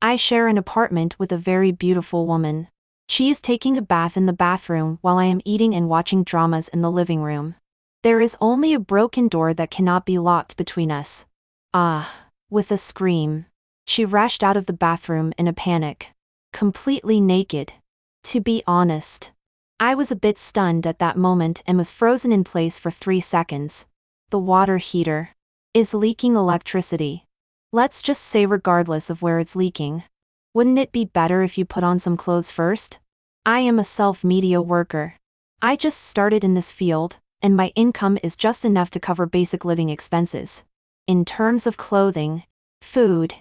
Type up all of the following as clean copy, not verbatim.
I share an apartment with a very beautiful woman. She is taking a bath in the bathroom while I am eating and watching dramas in the living room. There is only a broken door that cannot be locked between us. Ah, with a scream. She rushed out of the bathroom in a panic. Completely naked. To be honest, I was a bit stunned at that moment and was frozen in place for 3 seconds. The water heater is leaking electricity. Let's just say regardless of where it's leaking. Wouldn't it be better if you put on some clothes first? I am a self-media worker. I just started in this field, and my income is just enough to cover basic living expenses. In terms of clothing, food,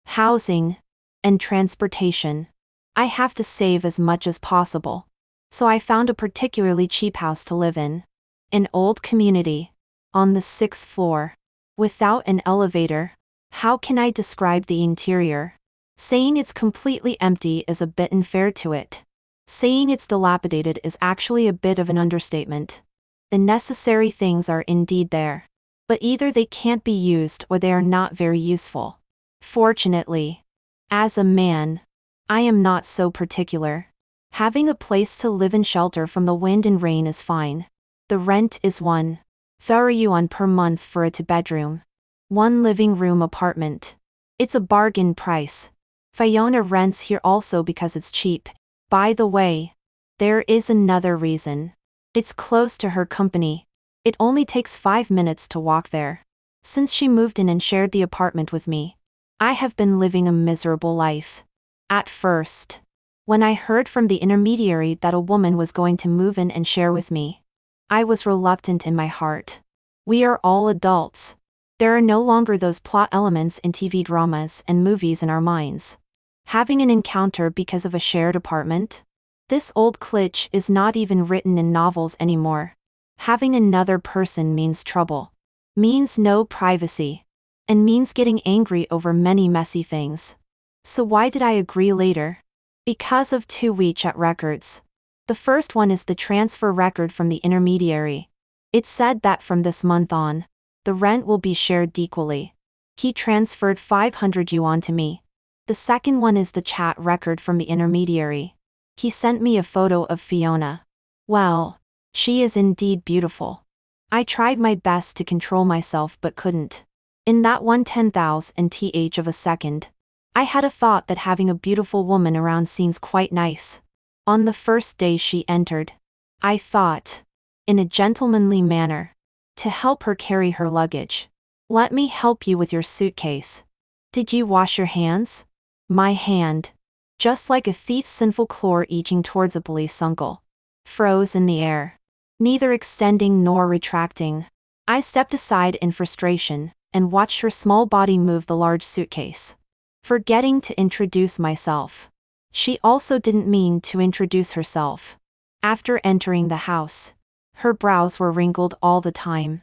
housing, and transportation, I have to save as much as possible. So I found a particularly cheap house to live in. An old community. On the 6th floor. Without an elevator. How can I describe the interior? Saying it's completely empty is a bit unfair to it. Saying it's dilapidated is actually a bit of an understatement. The necessary things are indeed there. But either they can't be used or they are not very useful. Fortunately, as a man, I am not so particular. Having a place to live and shelter from the wind and rain is fine. The rent is $1,000 per month for a 2-bedroom, 1 living room apartment. It's a bargain price. Fiona rents here also because it's cheap. By the way, there is another reason. It's close to her company. It only takes 5 minutes to walk there. Since she moved in and shared the apartment with me, I have been living a miserable life. At first, when I heard from the intermediary that a woman was going to move in and share with me, I was reluctant in my heart. We are all adults. There are no longer those plot elements in TV dramas and movies in our minds. Having an encounter because of a shared apartment? This old cliché is not even written in novels anymore. Having another person means trouble. Means no privacy. And means getting angry over many messy things. So why did I agree later? Because of 2 WeChat records. The first one is the transfer record from the intermediary. It said that from this month on, the rent will be shared equally. He transferred 500 yuan to me. The second one is the chat record from the intermediary. He sent me a photo of Fiona. Well, she is indeed beautiful. I tried my best to control myself but couldn't. In that 1/10,000th of a second, I had a thought that having a beautiful woman around seems quite nice. On the first day she entered, I thought, in a gentlemanly manner, to help her carry her luggage. Let me help you with your suitcase. Did you wash your hands? My hand, just like a thief's sinful claw reaching towards a police uncle, froze in the air, neither extending nor retracting. I stepped aside in frustration, and watched her small body move the large suitcase. Forgetting to introduce myself. She also didn't mean to introduce herself. After entering the house, her brows were wrinkled all the time.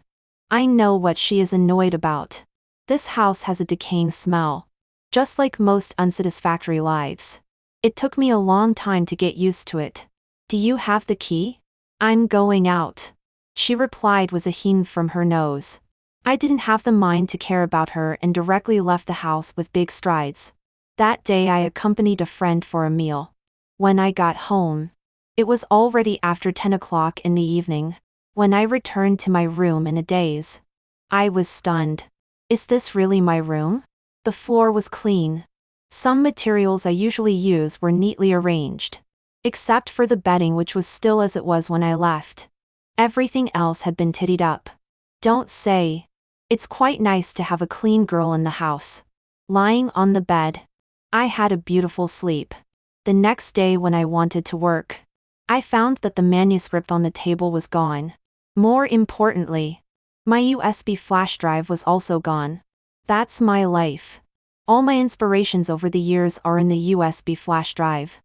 I know what she is annoyed about. This house has a decaying smell. Just like most unsatisfactory lives. It took me a long time to get used to it. Do you have the key? I'm going out. She replied with a hint from her nose. I didn't have the mind to care about her and directly left the house with big strides. That day I accompanied a friend for a meal. When I got home, it was already after 10 o'clock in the evening. When I returned to my room in a daze, I was stunned. Is this really my room? The floor was clean. Some materials I usually use were neatly arranged. Except for the bedding, which was still as it was when I left. Everything else had been tidied up. Don't say. It's quite nice to have a clean girl in the house. Lying on the bed, I had a beautiful sleep. The next day when I wanted to work, I found that the manuscript on the table was gone. More importantly, my USB flash drive was also gone. That's my life. All my inspirations over the years are in the USB flash drive.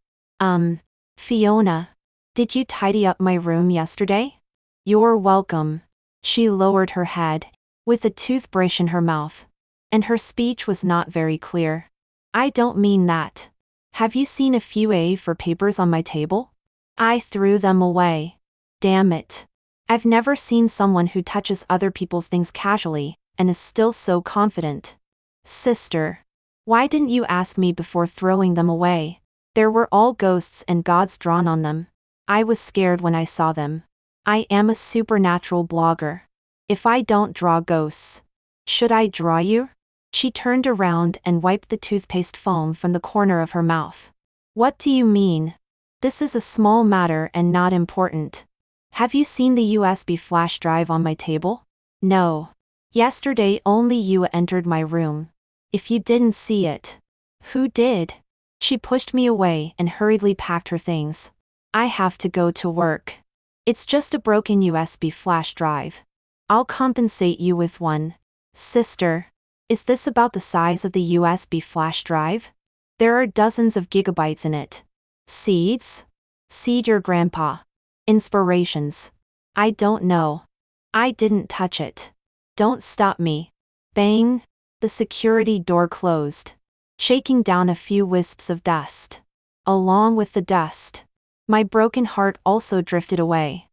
Fiona, did you tidy up my room yesterday? You're welcome. She lowered her head, with a toothbrush in her mouth. And her speech was not very clear. I don't mean that. Have you seen a few A4 papers on my table? I threw them away. Damn it. I've never seen someone who touches other people's things casually, and is still so confident. Sister. Why didn't you ask me before throwing them away? There were all ghosts and gods drawn on them. I was scared when I saw them. I am a supernatural blogger. If I don't draw ghosts, should I draw you? She turned around and wiped the toothpaste foam from the corner of her mouth. What do you mean? This is a small matter and not important. Have you seen the USB flash drive on my table? No. Yesterday only you entered my room. If you didn't see it, who did? She pushed me away and hurriedly packed her things. I have to go to work. It's just a broken USB flash drive. I'll compensate you with one. Sister, is this about the size of the USB flash drive? There are dozens of gigabytes in it. Seeds? Seed your grandpa. Inspirations. I don't know. I didn't touch it. Don't stop me. Bang! The security door closed, shaking down a few wisps of dust. Along with the dust, my broken heart also drifted away.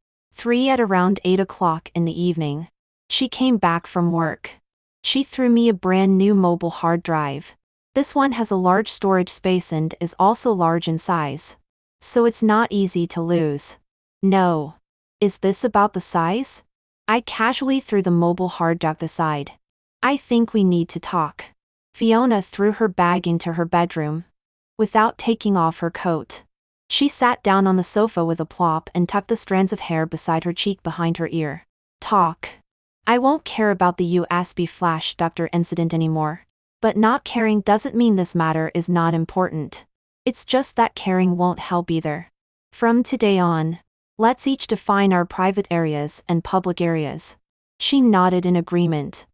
At around 8 o'clock in the evening, she came back from work. She threw me a brand new mobile hard drive. This one has a large storage space and is also large in size, so it's not easy to lose. No. Is this about the size? I casually threw the mobile hard drive aside. I think we need to talk. Fiona threw her bag into her bedroom. Without taking off her coat, she sat down on the sofa with a plop and tucked the strands of hair beside her cheek behind her ear. Talk. I won't care about the USB flash doctor incident anymore. But not caring doesn't mean this matter is not important. It's just that caring won't help either. From today on, let's each define our private areas and public areas. She nodded in agreement.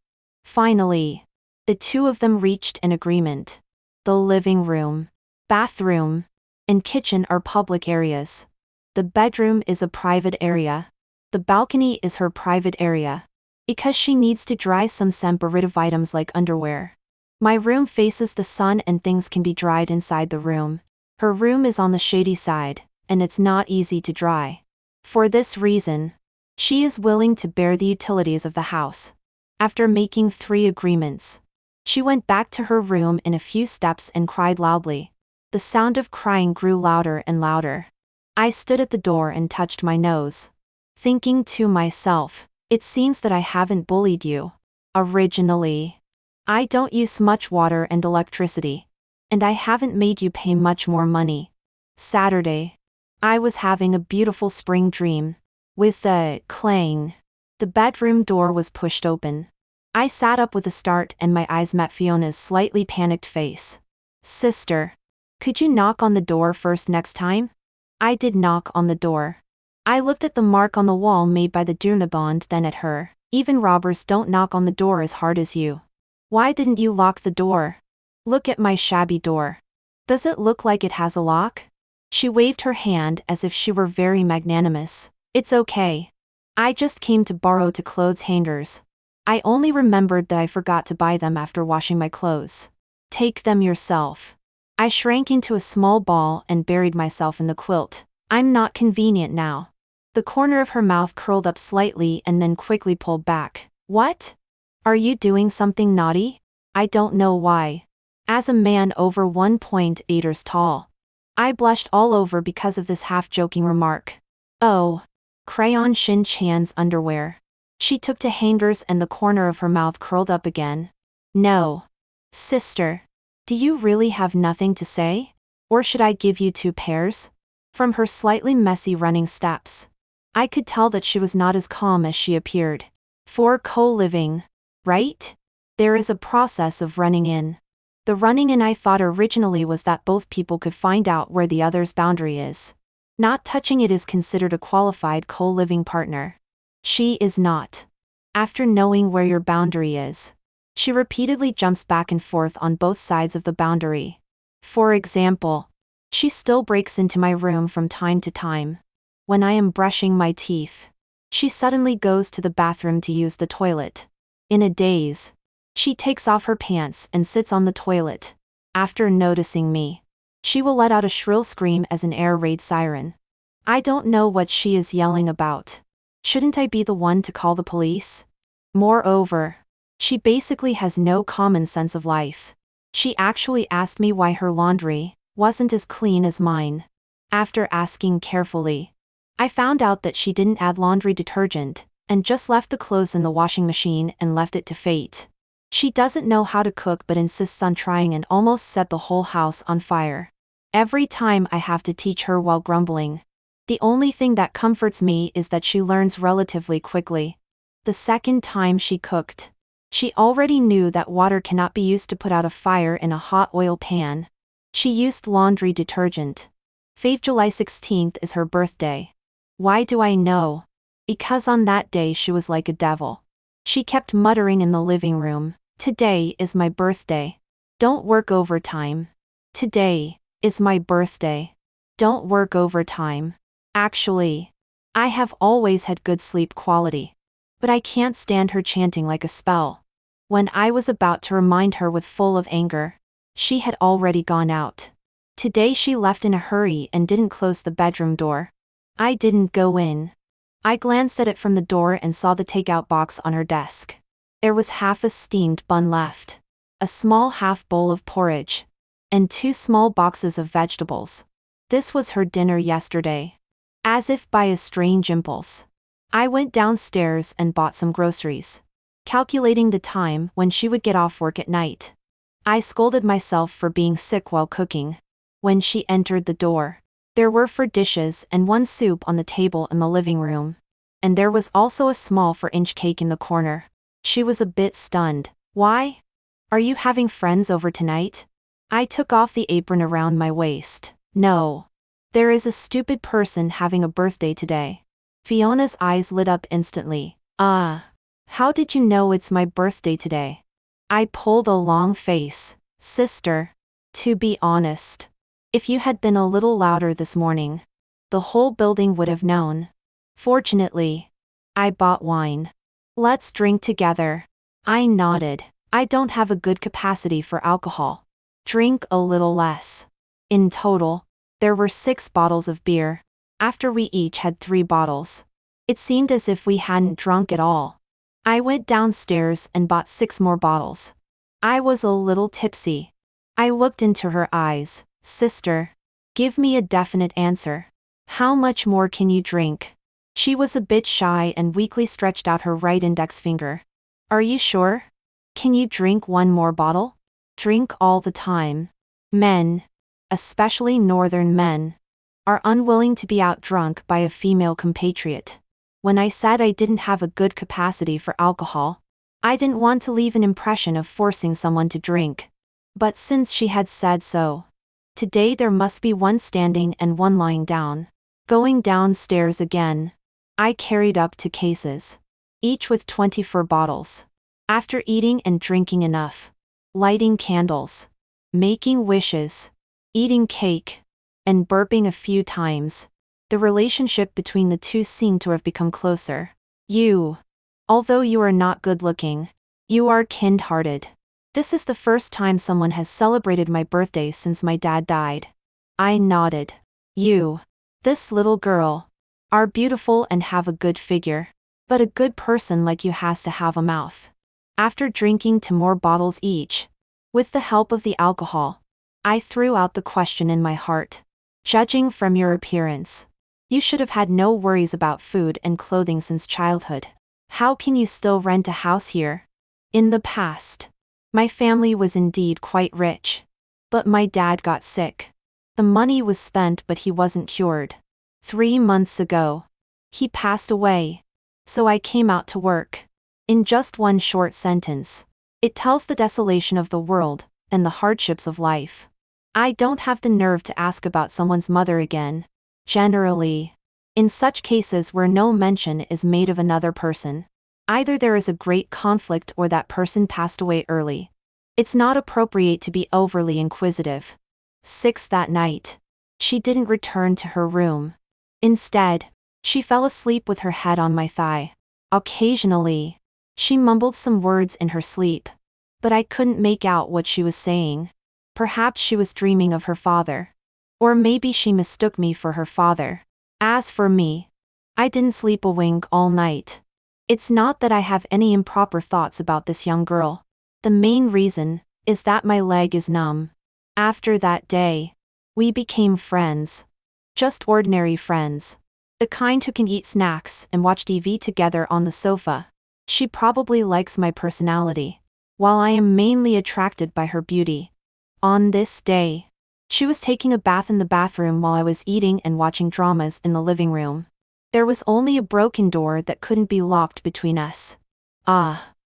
Finally, the two of them reached an agreement. The living room, bathroom, and kitchen are public areas. The bedroom is a private area. The balcony is her private area, because she needs to dry some sensitive items like underwear. My room faces the sun and things can be dried inside the room. Her room is on the shady side, and it's not easy to dry. For this reason, she is willing to bear the utilities of the house. After making 3 agreements, she went back to her room in a few steps and cried loudly. The sound of crying grew louder and louder. I stood at the door and touched my nose, thinking to myself, it seems that I haven't bullied you. Originally, I don't use much water and electricity, and I haven't made you pay much more money. Saturday, I was having a beautiful spring dream. With a clang, the bedroom door was pushed open. I sat up with a start and my eyes met Fiona's slightly panicked face. Sister, could you knock on the door first next time? I did knock on the door. I looked at the mark on the wall made by the doorknob, then at her. Even robbers don't knock on the door as hard as you. Why didn't you lock the door? Look at my shabby door. Does it look like it has a lock? She waved her hand as if she were very magnanimous. It's okay. I just came to borrow 2 clothes hangers. I only remembered that I forgot to buy them after washing my clothes. Take them yourself. I shrank into a small ball and buried myself in the quilt. I'm not convenient now. The corner of her mouth curled up slightly and then quickly pulled back. What? Are you doing something naughty? I don't know why. As a man over 1.8 tall, I blushed all over because of this half-joking remark. Oh. Crayon Shin Chan's underwear. She took to hangers and the corner of her mouth curled up again. No. Sister. Do you really have nothing to say? Or should I give you 2 pairs? From her slightly messy running steps, I could tell that she was not as calm as she appeared. For co-living, right? There is a process of running in. The running in I thought originally was that both people could find out where the other's boundary is. Not touching it is considered a qualified co-living partner. She is not. After knowing where your boundary is, she repeatedly jumps back and forth on both sides of the boundary. For example, she still breaks into my room from time to time. When I am brushing my teeth, she suddenly goes to the bathroom to use the toilet. In a daze, she takes off her pants and sits on the toilet. After noticing me, she will let out a shrill scream as an air raid siren. I don't know what she is yelling about. Shouldn't I be the one to call the police? Moreover, she basically has no common sense of life. She actually asked me why her laundry wasn't as clean as mine. After asking carefully, I found out that she didn't add laundry detergent, and just left the clothes in the washing machine and left it to fate. She doesn't know how to cook but insists on trying and almost set the whole house on fire. Every time I have to teach her while grumbling. The only thing that comforts me is that she learns relatively quickly. The second time she cooked, she already knew that water cannot be used to put out a fire in a hot oil pan. She used laundry detergent. July 16th is her birthday. Why do I know? Because on that day she was like a devil. She kept muttering in the living room, "Today is my birthday. Don't work overtime. Today is my birthday. Don't work overtime." Actually, I have always had good sleep quality. But I can't stand her chanting like a spell. When I was about to remind her with full of anger, she had already gone out. Today she left in a hurry and didn't close the bedroom door. I didn't go in. I glanced at it from the door and saw the takeout box on her desk. There was half a steamed bun left, a small half bowl of porridge, and 2 small boxes of vegetables. This was her dinner yesterday. As if by a strange impulse, I went downstairs and bought some groceries, calculating the time when she would get off work at night. I scolded myself for being sick while cooking. When she entered the door, there were 4 dishes and 1 soup on the table in the living room. And there was also a small 4-inch cake in the corner. She was a bit stunned. "Why? Are you having friends over tonight?" I took off the apron around my waist. "No. There is a stupid person having a birthday today." Fiona's eyes lit up instantly. How did you know it's my birthday today?" I pulled a long face. "Sister, to be honest, if you had been a little louder this morning, the whole building would have known. Fortunately, I bought wine. Let's drink together." I nodded. "I don't have a good capacity for alcohol. Drink a little less." In total, there were 6 bottles of beer. After we each had 3 bottles, it seemed as if we hadn't drunk at all. I went downstairs and bought 6 more bottles. I was a little tipsy. I looked into her eyes. "Sister, give me a definite answer. How much more can you drink?" She was a bit shy and weakly stretched out her right index finger. "Are you sure? Can you drink 1 more bottle?" Drink all the time. Men, especially northern men, are unwilling to be out-drunk by a female compatriot. When I said I didn't have a good capacity for alcohol, I didn't want to leave an impression of forcing someone to drink. But since she had said so, today there must be 1 standing and 1 lying down. Going downstairs again, I carried up 2 cases, each with 24 bottles. After eating and drinking enough, lighting candles, making wishes, eating cake, and burping a few times, the relationship between the 2 seemed to have become closer. Although you are not good-looking, you are kind-hearted. This is the first time someone has celebrated my birthday since my dad died." I nodded. This little girl, are beautiful and have a good figure. But a good person like you has to have a mouth." After drinking 2 more bottles each, with the help of the alcohol, I threw out the question in my heart. "Judging from your appearance, you should have had no worries about food and clothing since childhood. How can you still rent a house here?" In the past, my family was indeed quite rich. But my dad got sick. The money was spent but he wasn't cured. 3 months ago, he passed away. So I came out to work. In just 1 short sentence, it tells the desolation of the world and the hardships of life. I don't have the nerve to ask about someone's mother again. Generally, in such cases where no mention is made of another person, either there is a great conflict or that person passed away early. It's not appropriate to be overly inquisitive. 6 that night, she didn't return to her room. Instead, she fell asleep with her head on my thigh. Occasionally, she mumbled some words in her sleep, but I couldn't make out what she was saying. Perhaps she was dreaming of her father. Or maybe she mistook me for her father. As for me, I didn't sleep a wink all night. It's not that I have any improper thoughts about this young girl. The main reason is that my leg is numb. After that day, we became friends. Just ordinary friends. The kind who can eat snacks and watch TV together on the sofa. She probably likes my personality, while I am mainly attracted by her beauty. On this day, she was taking a bath in the bathroom while I was eating and watching dramas in the living room. There was only a broken door that couldn't be locked between us.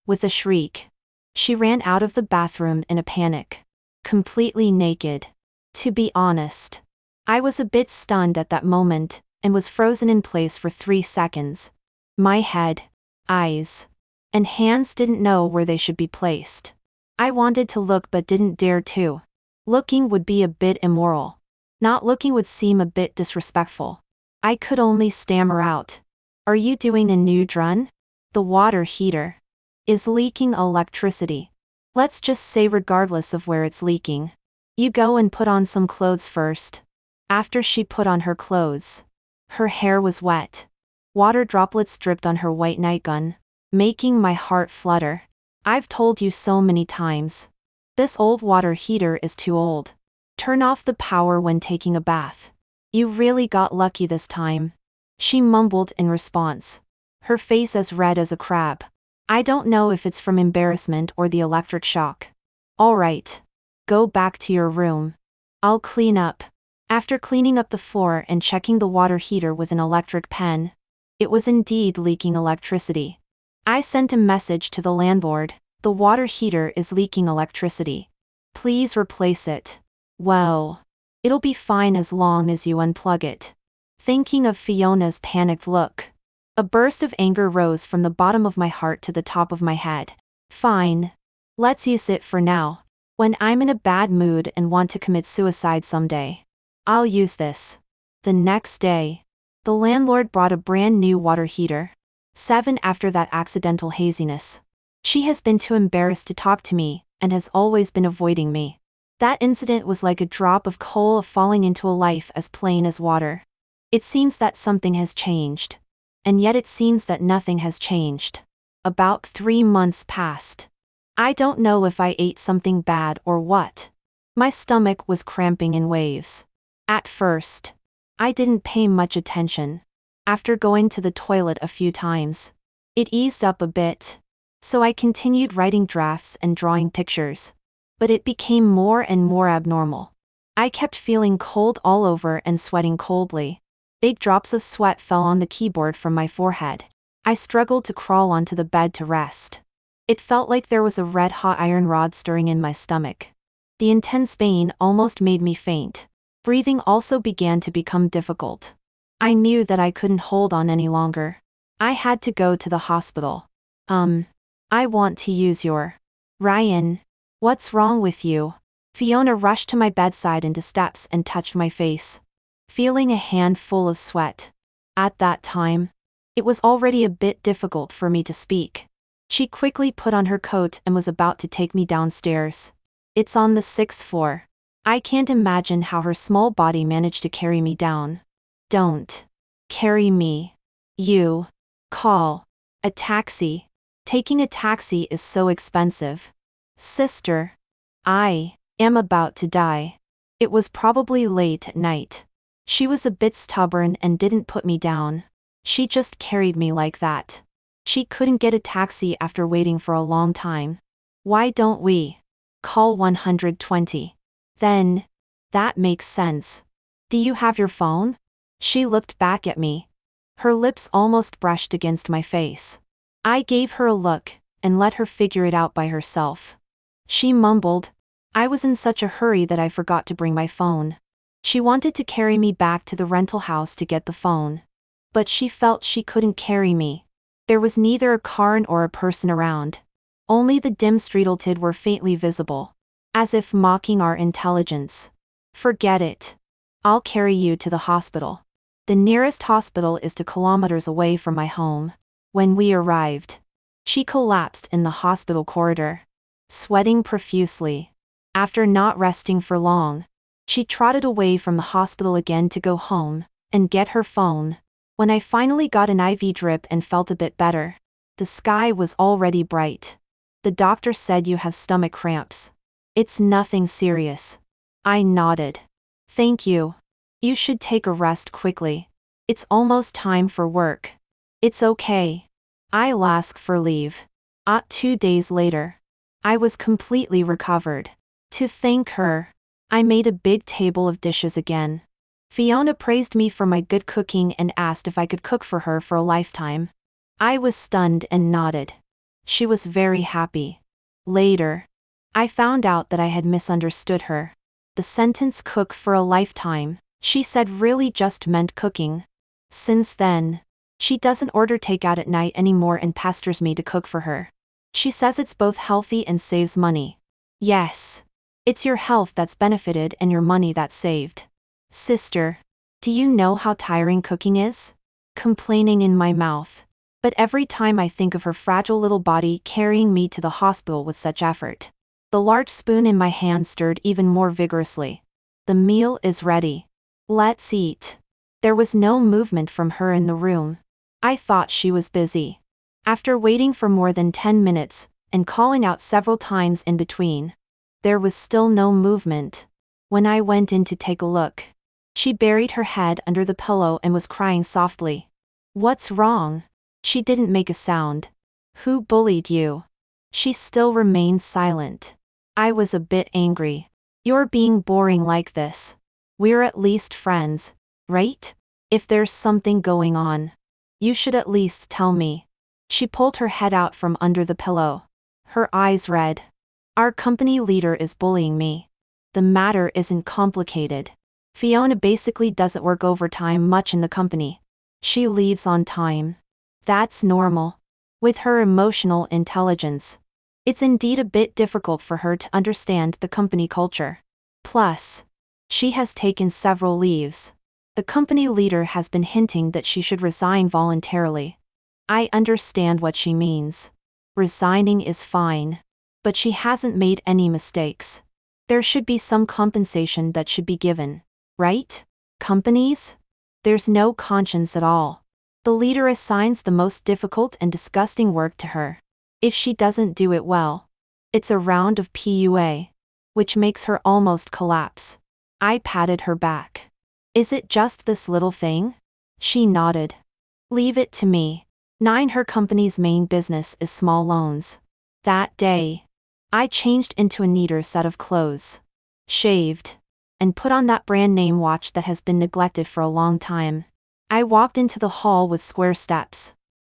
With a shriek, she ran out of the bathroom in a panic. Completely naked. To be honest, I was a bit stunned at that moment, and was frozen in place for 3 seconds. My head, eyes, and hands didn't know where they should be placed. I wanted to look but didn't dare to. Looking would be a bit immoral. Not looking would seem a bit disrespectful. I could only stammer out. Are you doing a nude run? The water heater is leaking electricity. Let's just say regardless of where it's leaking. You go and put on some clothes first. After she put on her clothes, her hair was wet. Water droplets dripped on her white nightgown, making my heart flutter. I've told you so many times. This old water heater is too old. Turn off the power when taking a bath. You really got lucky this time. She mumbled in response, her face as red as a crab. I don't know if it's from embarrassment or the electric shock. All right. Go back to your room. I'll clean up. After cleaning up the floor and checking the water heater with an electric pen, it was indeed leaking electricity. I sent a message to the landlord. The water heater is leaking electricity. Please replace it. Well, it'll be fine as long as you unplug it. Thinking of Fiona's panicked look, a burst of anger rose from the bottom of my heart to the top of my head. Fine. Let's use it for now. When I'm in a bad mood and want to commit suicide someday, I'll use this. The next day, the landlord brought a brand new water heater. 7 after that accidental haziness. She has been too embarrassed to talk to me, and has always been avoiding me. That incident was like a drop of coal falling into a life as plain as water. It seems that something has changed. And yet it seems that nothing has changed. About 3 months passed. I don't know if I ate something bad or what. My stomach was cramping in waves. At first, I didn't pay much attention. After going to the toilet a few times, it eased up a bit. So I continued writing drafts and drawing pictures. But it became more and more abnormal. I kept feeling cold all over and sweating coldly. Big drops of sweat fell on the keyboard from my forehead. I struggled to crawl onto the bed to rest. It felt like there was a red-hot iron rod stirring in my stomach. The intense pain almost made me faint. Breathing also began to become difficult. I knew that I couldn't hold on any longer. I had to go to the hospital. I want to use your... Ryan, what's wrong with you? Fiona rushed to my bedside into steps and touched my face, feeling a hand full of sweat. At that time, it was already a bit difficult for me to speak. She quickly put on her coat and was about to take me downstairs. It's on the 6th floor. I can't imagine how her small body managed to carry me down. Don't carry me. You call a taxi. Taking a taxi is so expensive. Sister, I am about to die. It was probably late at night. She was a bit stubborn and didn't put me down. She just carried me like that. She couldn't get a taxi after waiting for a long time. Why don't we call 120? Then, that makes sense. Do you have your phone? She looked back at me. Her lips almost brushed against my face. I gave her a look, and let her figure it out by herself. She mumbled. I was in such a hurry that I forgot to bring my phone. She wanted to carry me back to the rental house to get the phone. But she felt she couldn't carry me. There was neither a car nor a person around. Only the dim streetlights were faintly visible, as if mocking our intelligence. Forget it. I'll carry you to the hospital. The nearest hospital is 2 kilometers away from my home. When we arrived, she collapsed in the hospital corridor, sweating profusely. After not resting for long, she trotted away from the hospital again to go home and get her phone. When I finally got an IV drip and felt a bit better, the sky was already bright. The doctor said you have stomach cramps. It's nothing serious. I nodded. Thank you. You should take a rest quickly. It's almost time for work. It's okay. I'll ask for leave. 2 days later. I was completely recovered. To thank her, I made a big table of dishes again. Fiona praised me for my good cooking and asked if I could cook for her for a lifetime. I was stunned and nodded. She was very happy. Later, I found out that I had misunderstood her. The sentence "cook for a lifetime," she said, really just meant cooking. Since then, she doesn't order takeout at night anymore and pesters me to cook for her. She says it's both healthy and saves money. Yes. It's your health that's benefited and your money that's saved. Sister, do you know how tiring cooking is? Complaining in my mouth. But every time I think of her fragile little body carrying me to the hospital with such effort, the large spoon in my hand stirred even more vigorously. The meal is ready. Let's eat. There was no movement from her in the room. I thought she was busy. After waiting for more than 10 minutes, and calling out several times in between, there was still no movement. When I went in to take a look, she buried her head under the pillow and was crying softly. What's wrong? She didn't make a sound. Who bullied you? She still remained silent. I was a bit angry. You're being boring like this. We're at least friends, right? If there's something going on, you should at least tell me. She pulled her head out from under the pillow. Her eyes red. Our company leader is bullying me. The matter isn't complicated. Fiona basically doesn't work overtime much in the company. She leaves on time. That's normal. With her emotional intelligence, it's indeed a bit difficult for her to understand the company culture. Plus, she has taken several leaves. The company leader has been hinting that she should resign voluntarily. I understand what she means. Resigning is fine. But she hasn't made any mistakes. There should be some compensation that should be given, right? Companies? There's no conscience at all. The leader assigns the most difficult and disgusting work to her. If she doesn't do it well, it's a round of PUA, which makes her almost collapse. I patted her back. Is it just this little thing? She nodded. Leave it to me. Her company's main business is small loans. That day, I changed into a neater set of clothes, shaved, and put on that brand name watch that has been neglected for a long time. I walked into the hall with square steps.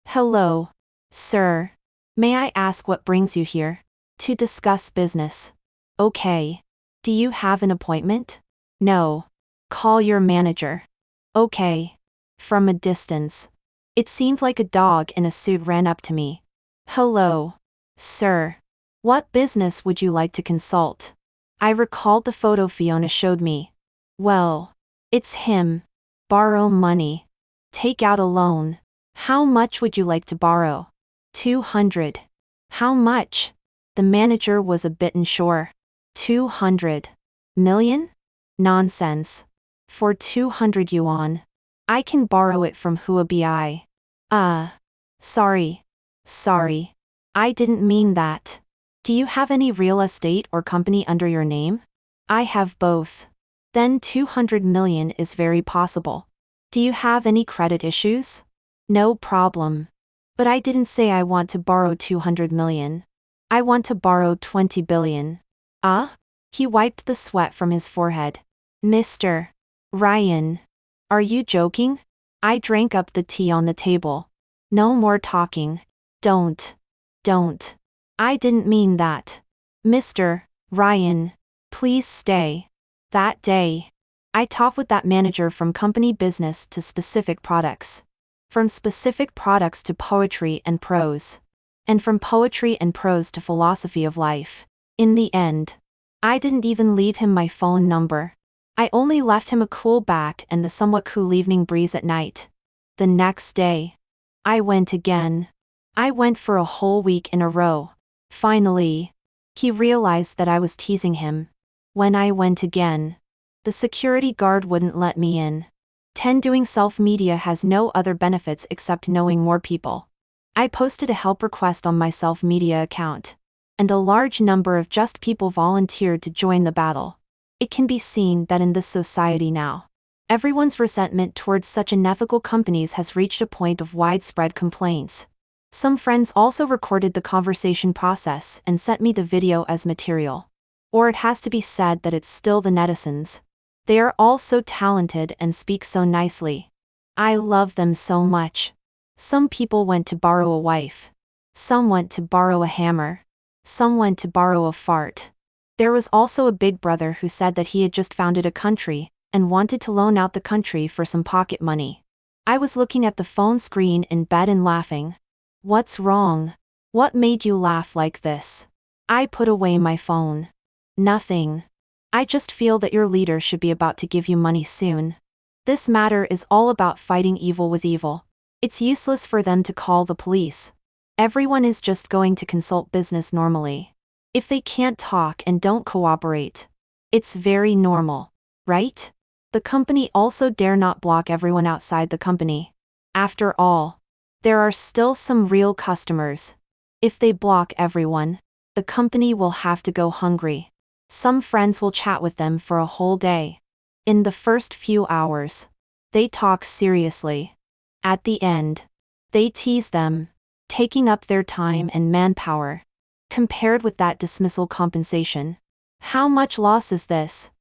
Hello, sir. May I ask what brings you here? To discuss business. Okay. Do you have an appointment? No. Call your manager. Okay. From a distance, it seemed like a dog in a suit ran up to me. Hello, sir. What business would you like to consult? I recalled the photo Fiona showed me. Well, it's him. Borrow money. Take out a loan. How much would you like to borrow? 200. How much? The manager was a bit unsure. 200 million? Nonsense. For 200 yuan. I can borrow it from Huobi. Sorry. I didn't mean that. Do you have any real estate or company under your name? I have both. Then 200 million is very possible. Do you have any credit issues? No problem. But I didn't say I want to borrow 200 million. I want to borrow 20 billion. He wiped the sweat from his forehead. Mr. Ryan. Are you joking? I drank up the tea on the table. No more talking. Don't. I didn't mean that. Mr. Ryan, please stay. That day, I talked with that manager from company business to specific products. From specific products to poetry and prose. And from poetry and prose to philosophy of life. In the end, I didn't even leave him my phone number. I only left him a cool back and the somewhat cool evening breeze at night. The next day, I went again. I went for a whole week in a row. Finally, he realized that I was teasing him. When I went again, the security guard wouldn't let me in. Doing self-media has no other benefits except knowing more people. I posted a help request on my self-media account. and a large number of just people volunteered to join the battle. It can be seen that in this society now, everyone's resentment towards such unethical companies has reached a point of widespread complaints. Some friends also recorded the conversation process and sent me the video as material. Or it has to be said that it's still the netizens. They are all so talented and speak so nicely. I love them so much. Some people went to borrow a wife. Some went to borrow a hammer. Some went to borrow a fart. There was also a big brother who said that he had just founded a country and wanted to loan out the country for some pocket money. I was looking at the phone screen in bed and laughing. What's wrong? What made you laugh like this? I put away my phone. Nothing. I just feel that your leader should be about to give you money soon. This matter is all about fighting evil with evil. It's useless for them to call the police. Everyone is just going to consult business normally. If they can't talk and don't cooperate, it's very normal, right? The company also dare not block everyone outside the company. After all, there are still some real customers. If they block everyone, the company will have to go hungry. Some friends will chat with them for a whole day. In the first few hours, they talk seriously. At the end, they tease them, taking up their time and manpower. Compared with that dismissal compensation, how much loss is this?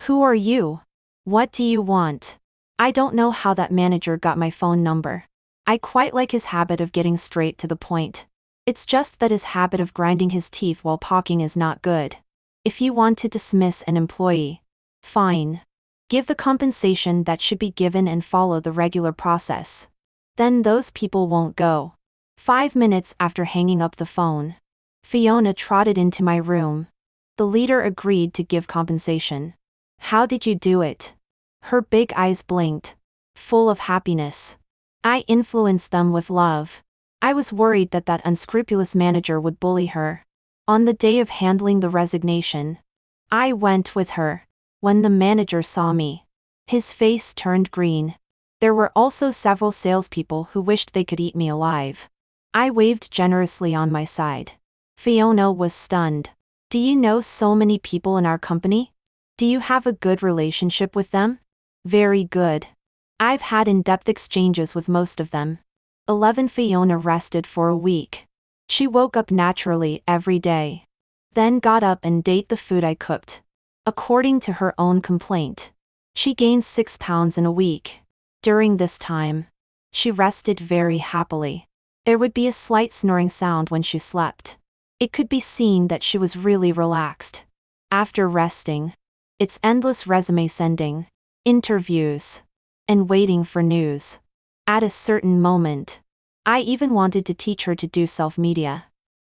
Who are you? What do you want? I don't know how that manager got my phone number. I quite like his habit of getting straight to the point. It's just that his habit of grinding his teeth while talking is not good. If you want to dismiss an employee, fine. Give the compensation that should be given and follow the regular process. Then those people won't go. 5 minutes after hanging up the phone, Fiona trotted into my room. The leader agreed to give compensation. How did you do it? Her big eyes blinked, full of happiness. I influenced them with love. I was worried that that unscrupulous manager would bully her. On the day of handling the resignation, I went with her. When the manager saw me, his face turned green. There were also several salespeople who wished they could eat me alive. I waved generously on my side. Fiona was stunned. Do you know so many people in our company? Do you have a good relationship with them? Very good. I've had in-depth exchanges with most of them. 11 Fiona rested for a week. She woke up naturally every day. Then got up and ate the food I cooked. According to her own complaint, she gained 6 pounds in a week. During this time, she rested very happily. There would be a slight snoring sound when she slept. It could be seen that she was really relaxed. After resting, it's endless resume sending, interviews, and waiting for news. At a certain moment, I even wanted to teach her to do self-media.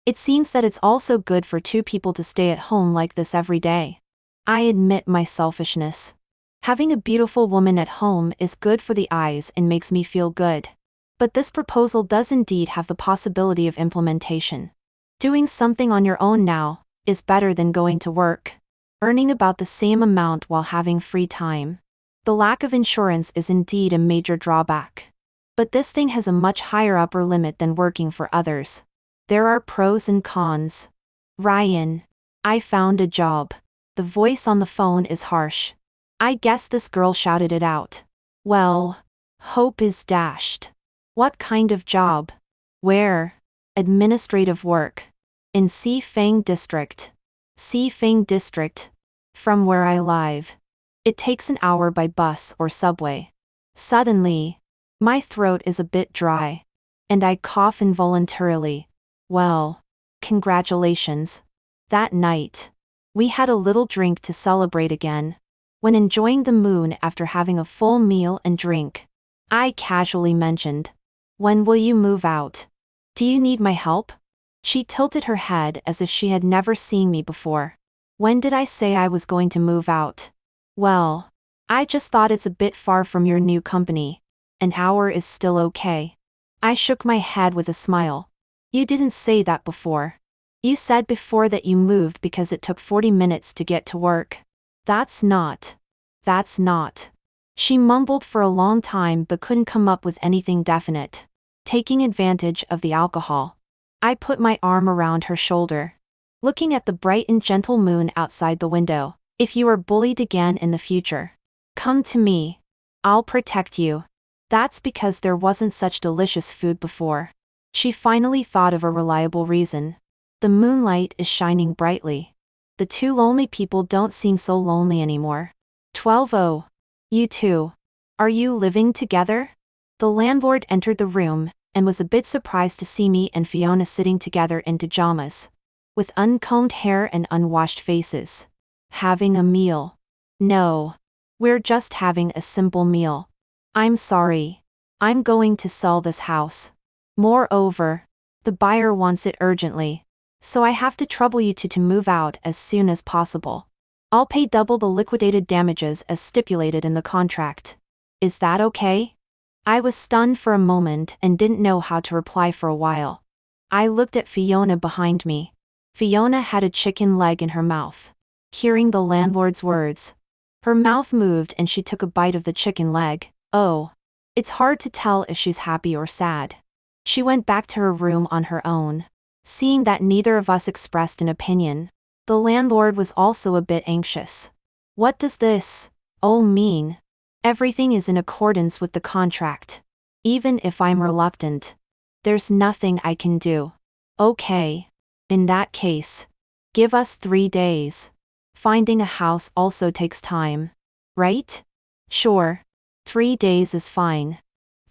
It seems that it's also good for 2 people to stay at home like this every day. I admit my selfishness. Having a beautiful woman at home is good for the eyes and makes me feel good. But this proposal does indeed have the possibility of implementation. Doing something on your own now is better than going to work, earning about the same amount while having free time. The lack of insurance is indeed a major drawback. But this thing has a much higher upper limit than working for others. There are pros and cons. Ryan, I found a job. The voice on the phone is harsh. I guess this girl shouted it out. Well, hope is dashed. What kind of job? Where? Administrative work. In Xifeng District. Xifeng District. From where I live. It takes an hour by bus or subway. Suddenly, my throat is a bit dry, and I cough involuntarily. Well, congratulations. That night, we had a little drink to celebrate again. When enjoying the moon after having a full meal and drink, I casually mentioned, "When will you move out? Do you need my help?" She tilted her head as if she had never seen me before. When did I say I was going to move out? Well, I just thought it's a bit far from your new company. An hour is still okay. I shook my head with a smile. You didn't say that before. You said before that you moved because it took 40 minutes to get to work. That's not. She mumbled for a long time but couldn't come up with anything definite. Taking advantage of the alcohol, I put my arm around her shoulder. looking at the bright and gentle moon outside the window. If you are bullied again in the future, come to me. I'll protect you. That's because there wasn't such delicious food before. She finally thought of a reliable reason. The moonlight is shining brightly. The two lonely people don't seem so lonely anymore. 12:00. You two. Are you living together? The landlord entered the room and was a bit surprised to see me and Fiona sitting together in pajamas, with uncombed hair and unwashed faces. Having a meal. No. We're just having a simple meal. I'm sorry. I'm going to sell this house. Moreover, the buyer wants it urgently, so I have to trouble you to move out as soon as possible. I'll pay double the liquidated damages as stipulated in the contract. Is that okay? I was stunned for a moment and didn't know how to reply for a while. I looked at Fiona behind me. Fiona had a chicken leg in her mouth. Hearing the landlord's words, her mouth moved and she took a bite of the chicken leg. Oh. It's hard to tell if she's happy or sad. She went back to her room on her own. Seeing that neither of us expressed an opinion, the landlord was also a bit anxious. What does this mean? Everything is in accordance with the contract. Even if I'm reluctant, there's nothing I can do. Okay. In that case, give us 3 days. Finding a house also takes time, right? Sure. 3 days is fine.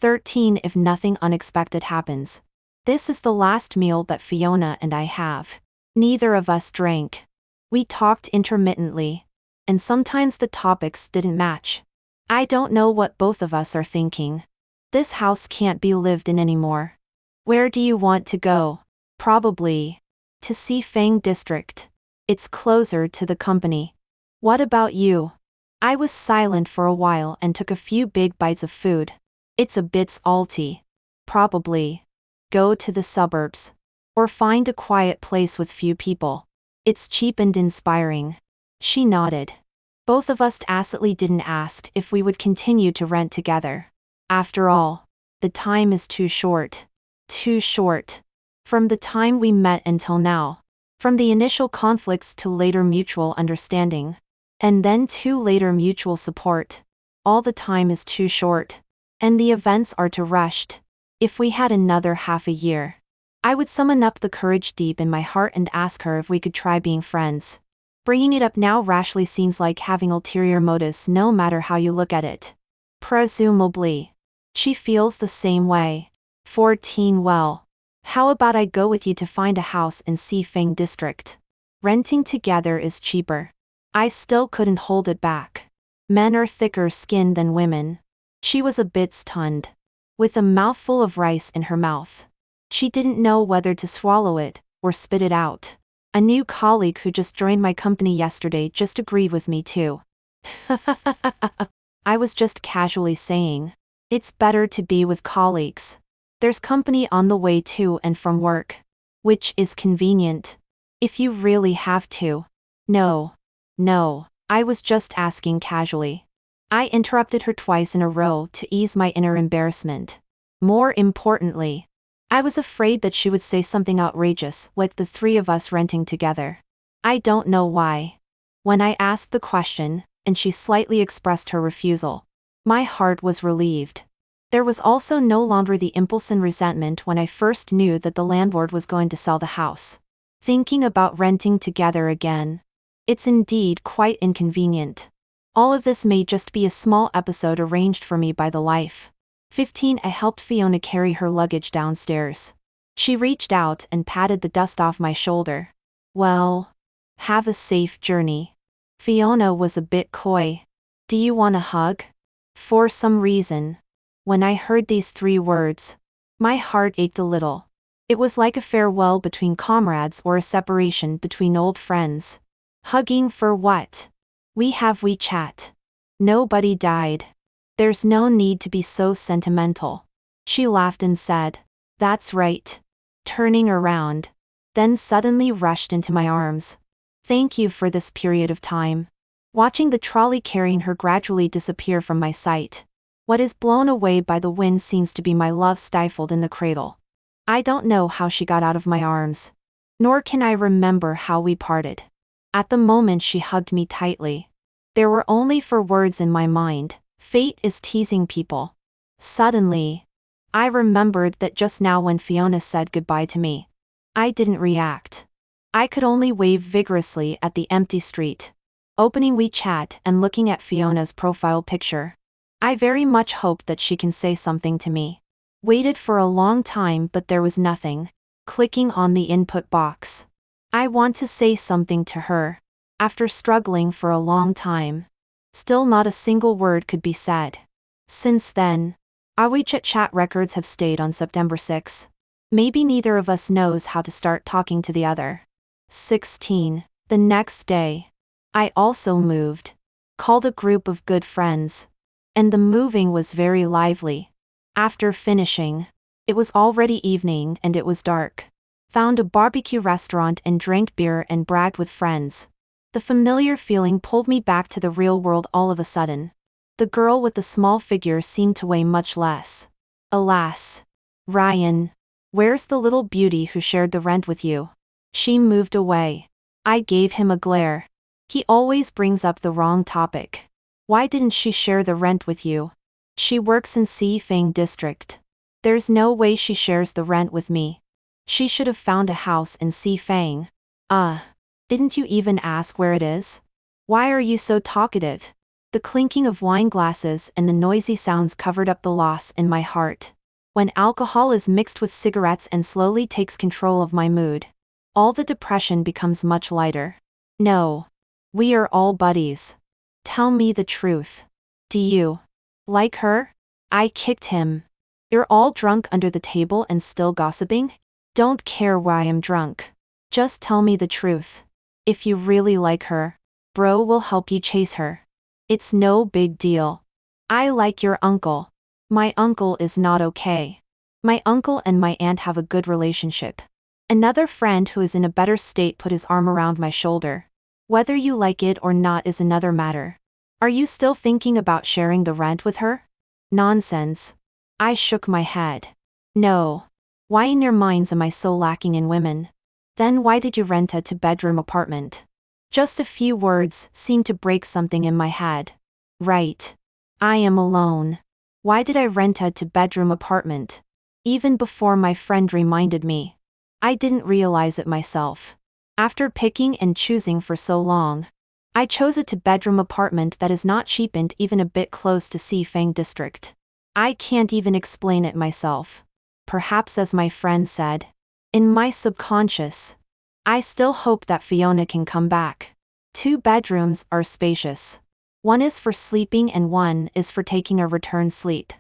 13 if nothing unexpected happens. This is the last meal that Fiona and I have. Neither of us drank. We talked intermittently, and sometimes the topics didn't match. I don't know what both of us are thinking. This house can't be lived in anymore. Where do you want to go? Probably to Feng District. It's closer to the company. What about you? I was silent for a while and took a few big bites of food. It's a bit salty. Probably go to the suburbs. Or find a quiet place with few people. It's cheap and inspiring. She nodded. Both of us tacitly didn't ask if we would continue to rent together. After all, the time is too short. Too short. From the time we met until now. From the initial conflicts to later mutual understanding. And then to later mutual support. All the time is too short. And the events are too rushed. If we had another half a year, I would summon up the courage deep in my heart and ask her if we could try being friends. Bringing it up now rashly seems like having ulterior motives no matter how you look at it. Presumably. She feels the same way. 14 Well. How about I go with you to find a house in Feng District? Renting together is cheaper. I still couldn't hold it back. Men are thicker skinned than women. She was a bit stunned. With a mouthful of rice in her mouth. She didn't know whether to swallow it or spit it out. A new colleague who just joined my company yesterday just agreed with me too. I was just casually saying. It's better to be with colleagues. There's company on the way to and from work. Which is convenient. If you really have to. No. I was just asking casually. I interrupted her twice in a row to ease my inner embarrassment. More importantly, I was afraid that she would say something outrageous like the three of us renting together. I don't know why. When I asked the question, and she slightly expressed her refusal, my heart was relieved. There was also no longer the impulse and resentment when I first knew that the landlord was going to sell the house. Thinking about renting together again. It's indeed quite inconvenient. All of this may just be a small episode arranged for me by the life. 15 I helped Fiona carry her luggage downstairs. She reached out and patted the dust off my shoulder. Well, have a safe journey. Fiona was a bit coy. Do you want a hug? For some reason, when I heard these 3 words, my heart ached a little. It was like a farewell between comrades or a separation between old friends. Hugging for what? We have WeChat. Nobody died. There's no need to be so sentimental. She laughed and said, That's right. Turning around. Then suddenly rushed into my arms. Thank you for this period of time. Watching the trolley carrying her gradually disappear from my sight. What is blown away by the wind seems to be my love stifled in the cradle. I don't know how she got out of my arms. Nor can I remember how we parted. At the moment she hugged me tightly. There were only 4 words in my mind: fate is teasing people. Suddenly, I remembered that just now when Fiona said goodbye to me, I didn't react. I could only wave vigorously at the empty street. Opening WeChat and looking at Fiona's profile picture. I very much hoped that she can say something to me. Waited for a long time but there was nothing. Clicking on the input box. I want to say something to her. After struggling for a long time. Still not a single word could be said. Since then, our WeChat chat records have stayed on September 6. Maybe neither of us knows how to start talking to the other. 16. The next day. I also moved. Called a group of good friends. And the moving was very lively. After finishing, it was already evening and it was dark. Found a barbecue restaurant and drank beer and bragged with friends. The familiar feeling pulled me back to the real world all of a sudden. The girl with the small figure seemed to weigh much less. Alas. Ryan. Where's the little beauty who shared the rent with you? She moved away. I gave him a glare. He always brings up the wrong topic. Why didn't she share the rent with you? She works in Feng district. There's no way she shares the rent with me. She should have found a house in Feng. Didn't you even ask where it is? Why are you so talkative? The clinking of wine glasses and the noisy sounds covered up the loss in my heart. When alcohol is mixed with cigarettes and slowly takes control of my mood, all the depression becomes much lighter. No. We are all buddies. Tell me the truth. Do you like her? I kicked him. You're all drunk under the table and still gossiping? Don't care why I'm drunk. Just tell me the truth. If you really like her, bro will help you chase her. It's no big deal. I like your uncle. My uncle is not okay. My uncle and my aunt have a good relationship. Another friend who is in a better state put his arm around my shoulder. Whether you like it or not is another matter. Are you still thinking about sharing the rent with her? Nonsense. I shook my head. No. Why in your minds am I so lacking in women? Then why did you rent a 2-bedroom apartment? Just a few words seemed to break something in my head. Right. I am alone. Why did I rent a 2-bedroom apartment? Even before my friend reminded me. I didn't realize it myself. After picking and choosing for so long, I chose a 2-bedroom apartment that is not cheap and even a bit close to Feng district. I can't even explain it myself. Perhaps as my friend said, in my subconscious, I still hope that Fiona can come back. 2 bedrooms are spacious. One is for sleeping and one is for taking a return sleep.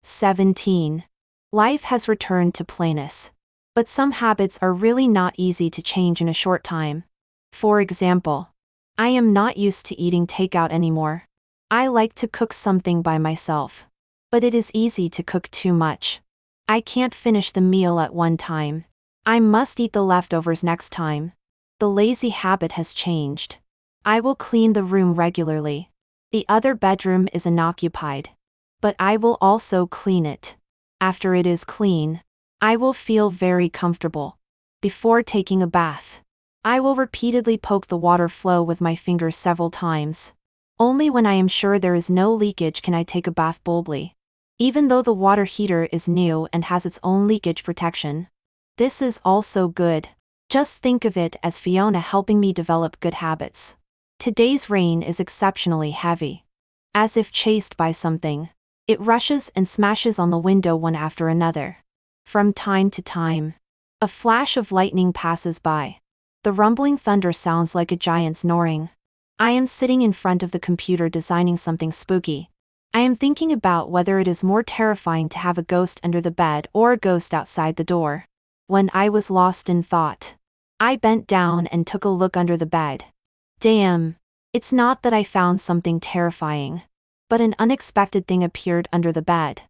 17. Life has returned to plainness. But some habits are really not easy to change in a short time. For example, I am not used to eating takeout anymore. I like to cook something by myself. But it is easy to cook too much. I can't finish the meal at one time. I must eat the leftovers next time. The lazy habit has changed. I will clean the room regularly. The other bedroom is unoccupied. But I will also clean it. After it is clean, I will feel very comfortable. Before taking a bath, I will repeatedly poke the water flow with my fingers several times. Only when I am sure there is no leakage can I take a bath boldly. Even though the water heater is new and has its own leakage protection. This is also good. Just think of it as Fiona helping me develop good habits. Today's rain is exceptionally heavy. As if chased by something, it rushes and smashes on the window one after another. From time to time, a flash of lightning passes by. The rumbling thunder sounds like a giant snoring. I am sitting in front of the computer designing something spooky. I am thinking about whether it is more terrifying to have a ghost under the bed or a ghost outside the door. When I was lost in thought, I bent down and took a look under the bed. Damn. It's not that I found something terrifying. But an unexpected thing appeared under the bed.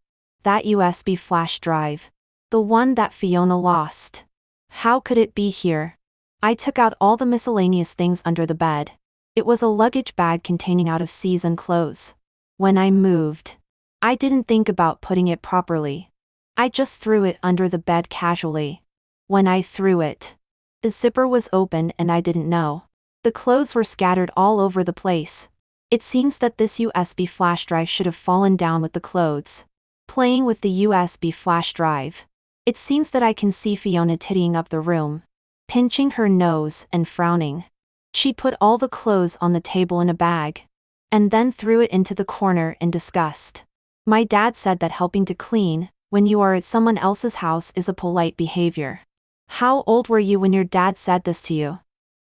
That USB flash drive. The one that Fiona lost. How could it be here? I took out all the miscellaneous things under the bed. It was a luggage bag containing out-of-season clothes. When I moved, I didn't think about putting it properly. I just threw it under the bed casually. When I threw it, The zipper was open and I didn't know. The clothes were scattered all over the place. It seems that this USB flash drive should have fallen down with the clothes. Playing with the USB flash drive. It seems that I can see Fiona tittying up the room, pinching her nose and frowning. She put all the clothes on the table in a bag, and then threw it into the corner in disgust. My dad said that helping to clean, when you are at someone else's house, is a polite behavior. How old were you when your dad said this to you?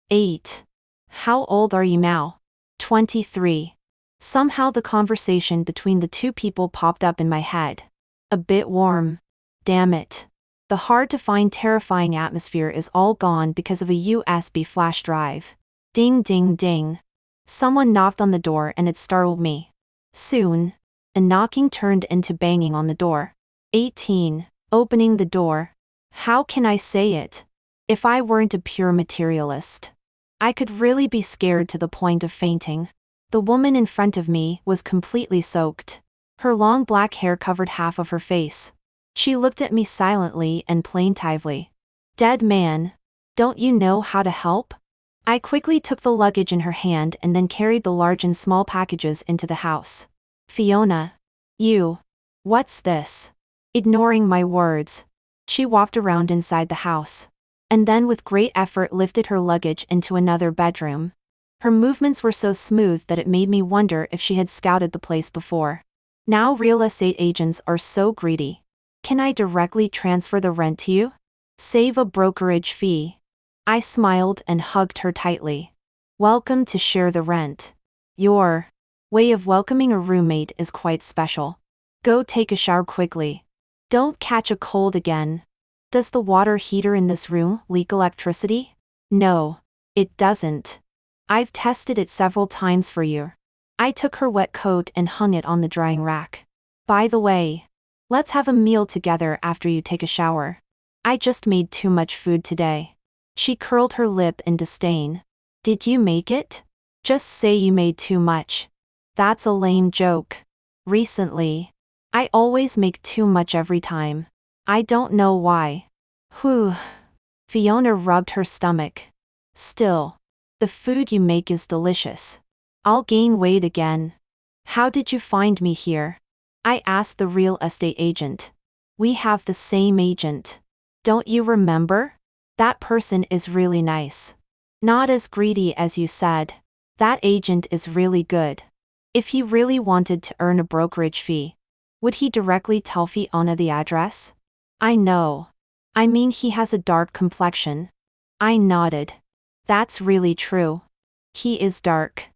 8. How old are you now? 23. Somehow the conversation between the two people popped up in my head. A bit warm. Damn it. The hard-to-find terrifying atmosphere is all gone because of a USB flash drive. Ding ding ding. Someone knocked on the door and it startled me. Soon, a knocking turned into banging on the door. 18. Opening the door. How can I say it? If I weren't a pure materialist, I could really be scared to the point of fainting. The woman in front of me was completely soaked. Her long black hair covered half of her face. She looked at me silently and plaintively. Dead man, don't you know how to help? I quickly took the luggage in her hand and then carried the large and small packages into the house. Fiona. What's this? Ignoring my words, she walked around inside the house, and then with great effort lifted her luggage into another bedroom. Her movements were so smooth that it made me wonder if she had scouted the place before. Now real estate agents are so greedy. Can I directly transfer the rent to you? Save a brokerage fee. I smiled and hugged her tightly. Welcome to share the rent. Your way of welcoming a roommate is quite special. Go take a shower quickly. Don't catch a cold again. Does the water heater in this room leak electricity? No, it doesn't. I've tested it several times for you. I took her wet coat and hung it on the drying rack. By the way, let's have a meal together after you take a shower. I just made too much food today. She curled her lip in disdain. Did you make it? Just say you made too much. That's a lame joke. Recently, I always make too much every time. I don't know why. Whew. Fiona rubbed her stomach. Still, the food you make is delicious. I'll gain weight again. How did you find me here? I asked the real estate agent. We have the same agent. Don't you remember? That person is really nice. Not as greedy as you said. That agent is really good. If he really wanted to earn a brokerage fee, would he directly tell Fiona the address? I know. I mean, he has a dark complexion. I nodded. That's really true. He is dark.